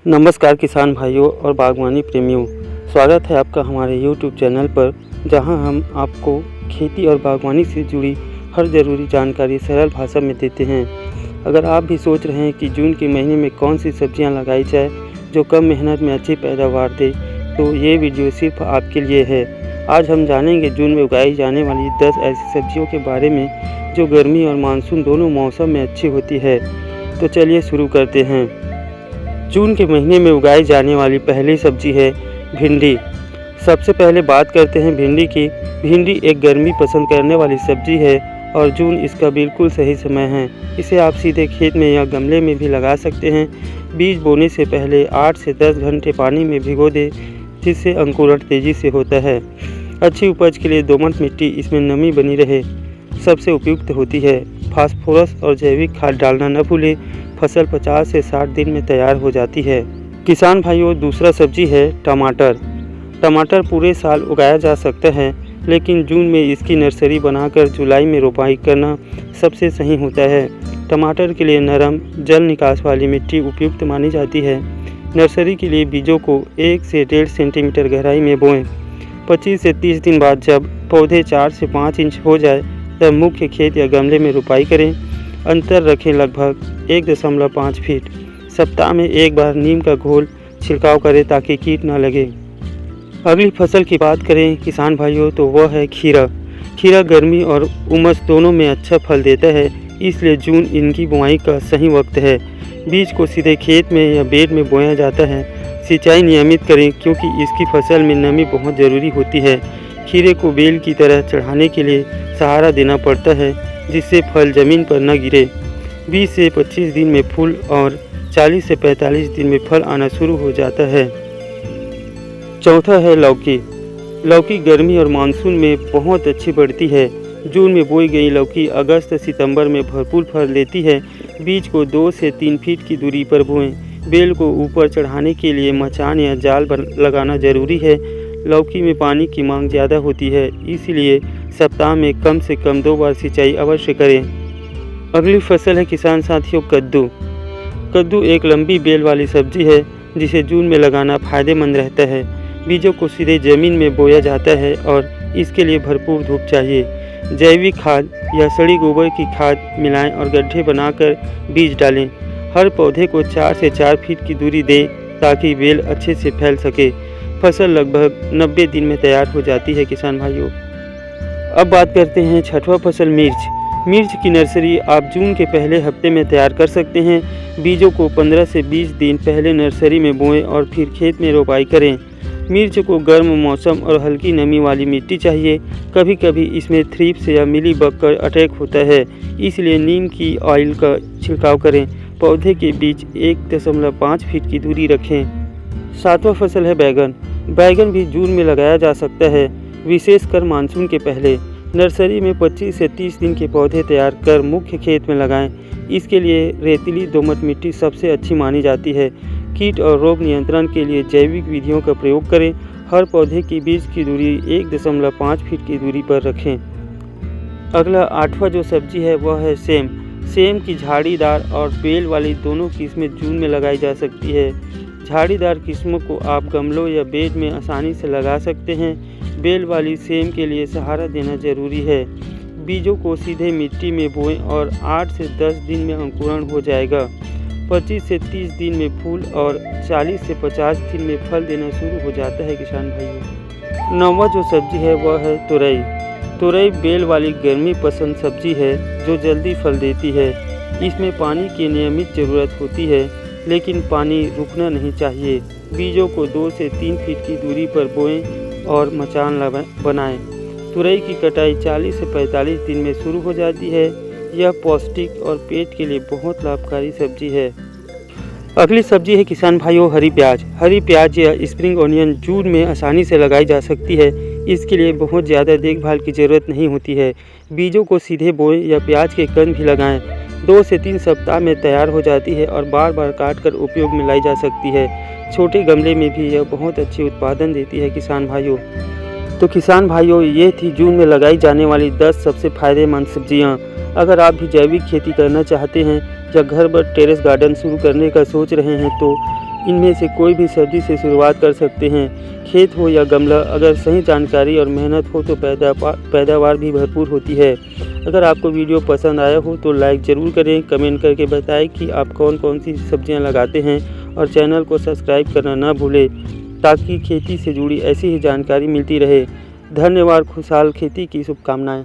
नमस्कार किसान भाइयों और बागवानी प्रेमियों, स्वागत है आपका हमारे YouTube चैनल पर, जहां हम आपको खेती और बागवानी से जुड़ी हर ज़रूरी जानकारी सरल भाषा में देते हैं। अगर आप भी सोच रहे हैं कि जून के महीने में कौन सी सब्जियां लगाई जाए जो कम मेहनत में अच्छी पैदावार दे, तो ये वीडियो सिर्फ आपके लिए है। आज हम जानेंगे जून में उगाई जाने वाली 10 ऐसी सब्जियों के बारे में जो गर्मी और मानसून दोनों मौसम में अच्छी होती है। तो चलिए शुरू करते हैं। जून के महीने में उगाई जाने वाली पहली सब्जी है भिंडी। सबसे पहले बात करते हैं भिंडी की। भिंडी एक गर्मी पसंद करने वाली सब्जी है और जून इसका बिल्कुल सही समय है। इसे आप सीधे खेत में या गमले में भी लगा सकते हैं। बीज बोने से पहले 8 से 10 घंटे पानी में भिगो दें, जिससे अंकुरण तेज़ी से होता है। अच्छी उपज के लिए दोमट मिट्टी, इसमें नमी बनी रहे, सबसे उपयुक्त होती है। फास्फोरस और जैविक खाद डालना न भूलें। फसल 50 से 60 दिन में तैयार हो जाती है। किसान भाइयों, दूसरा सब्जी है टमाटर। टमाटर पूरे साल उगाया जा सकता है, लेकिन जून में इसकी नर्सरी बनाकर जुलाई में रोपाई करना सबसे सही होता है। टमाटर के लिए नरम जल निकास वाली मिट्टी उपयुक्त मानी जाती है। नर्सरी के लिए बीजों को 1 से 1.5 सेंटीमीटर गहराई में बोएं। 25 से 30 दिन बाद जब पौधे 4 से 5 इंच हो जाए, तब मुख्य खेत या गमले में रोपाई करें। अंतर रखें लगभग 1.5 फीट। सप्ताह में एक बार नीम का घोल छिड़काव करें ताकि कीट न लगे। अगली फसल की बात करें किसान भाइयों, तो वह है खीरा। खीरा गर्मी और उमस दोनों में अच्छा फल देता है, इसलिए जून इनकी बुआई का सही वक्त है। बीज को सीधे खेत में या बेड में बोया जाता है। सिंचाई नियमित करें क्योंकि इसकी फसल में नमी बहुत ज़रूरी होती है। खीरे को बेल की तरह चढ़ाने के लिए सहारा देना पड़ता है, जिससे फल ज़मीन पर न गिरे। 20 से 25 दिन में फूल और 40 से 45 दिन में फल आना शुरू हो जाता है। चौथा है लौकी। लौकी गर्मी और मानसून में बहुत अच्छी बढ़ती है। जून में बोई गई लौकी अगस्त सितंबर में भरपूर फल लेती है। बीज को 2 से 3 फीट की दूरी पर बोएं। बेल को ऊपर चढ़ाने के लिए मचान या जाल लगाना जरूरी है। लौकी में पानी की मांग ज़्यादा होती है, इसलिए सप्ताह में कम से कम 2 बार सिंचाई अवश्य करें। अगली फसल है किसान साथियों कद्दू। कद्दू एक लंबी बेल वाली सब्जी है, जिसे जून में लगाना फायदेमंद रहता है। बीजों को सीधे ज़मीन में बोया जाता है और इसके लिए भरपूर धूप चाहिए। जैविक खाद या सड़ी गोबर की खाद मिलाएं और गड्ढे बनाकर बीज डालें। हर पौधे को 4 से 4 फीट की दूरी दें ताकि बेल अच्छे से फैल सके। फसल लगभग 90 दिन में तैयार हो जाती है किसान भाइयों। अब बात करते हैं छठवां फसल मिर्च। मिर्च की नर्सरी आप जून के पहले हफ्ते में तैयार कर सकते हैं। बीजों को 15 से 20 दिन पहले नर्सरी में बोएं और फिर खेत में रोपाई करें। मिर्च को गर्म मौसम और हल्की नमी वाली मिट्टी चाहिए। कभी कभी इसमें थ्रिप्स या मिलीबग का अटैक होता है, इसलिए नीम की ऑयल का छिड़काव करें। पौधे के बीच 1.5 फीट की दूरी रखें। सातवां फसल है बैगन। बैगन भी जून में लगाया जा सकता है, विशेषकर मानसून के पहले। नर्सरी में 25 से 30 दिन के पौधे तैयार कर मुख्य खेत में लगाएं। इसके लिए रेतीली दोमट मिट्टी सबसे अच्छी मानी जाती है। कीट और रोग नियंत्रण के लिए जैविक विधियों का प्रयोग करें। हर पौधे के बीच की दूरी 1.5 फीट की दूरी पर रखें। अगला 8वां जो सब्जी है वह है सेम। सेम की झाड़ीदार और बेल वाली दोनों किस्में जून में लगाई जा सकती है। झाड़ीदार किस्मों को आप गमलों या बेड में आसानी से लगा सकते हैं। बेल वाली सेम के लिए सहारा देना जरूरी है। बीजों को सीधे मिट्टी में बोएं और 8 से 10 दिन में अंकुरण हो जाएगा। 25 से 30 दिन में फूल और 40 से 50 दिन में फल देना शुरू हो जाता है किसान भाइयों। 9वां जो सब्जी है वह है तुरई। तुरई बेल वाली गर्मी पसंद सब्जी है जो जल्दी फल देती है। इसमें पानी की नियमित ज़रूरत होती है, लेकिन पानी रुकना नहीं चाहिए। बीजों को 2 से 3 फीट की दूरी पर बोएं और मचान बनाएं। तुरई की कटाई 40 से 45 दिन में शुरू हो जाती है। यह पौष्टिक और पेट के लिए बहुत लाभकारी सब्जी है। अगली सब्जी है किसान भाइयों हरी प्याज। हरी प्याज या स्प्रिंग ऑनियन जून में आसानी से लगाई जा सकती है। इसके लिए बहुत ज़्यादा देखभाल की ज़रूरत नहीं होती है। बीजों को सीधे बोएं या प्याज के कंद भी लगाएं। 2 से 3 सप्ताह में तैयार हो जाती है और बार बार काट कर उपयोग में लाई जा सकती है। छोटे गमले में भी यह बहुत अच्छी उत्पादन देती है किसान भाइयों। तो किसान भाइयों, ये थी जून में लगाई जाने वाली 10 सबसे फायदेमंद सब्जियां। अगर आप भी जैविक खेती करना चाहते हैं या घर पर टेरेस गार्डन शुरू करने का सोच रहे हैं, तो इनमें से कोई भी सब्जी से शुरुआत कर सकते हैं। खेत हो या गमला, अगर सही जानकारी और मेहनत हो तो पैदावार भी भरपूर होती है। अगर आपको वीडियो पसंद आया हो तो लाइक ज़रूर करें, कमेंट करके बताएं कि आप कौन कौन सी सब्जियां लगाते हैं और चैनल को सब्सक्राइब करना ना भूलें ताकि खेती से जुड़ी ऐसी ही जानकारी मिलती रहे। धन्यवाद। खुशहाल खेती की शुभकामनाएं।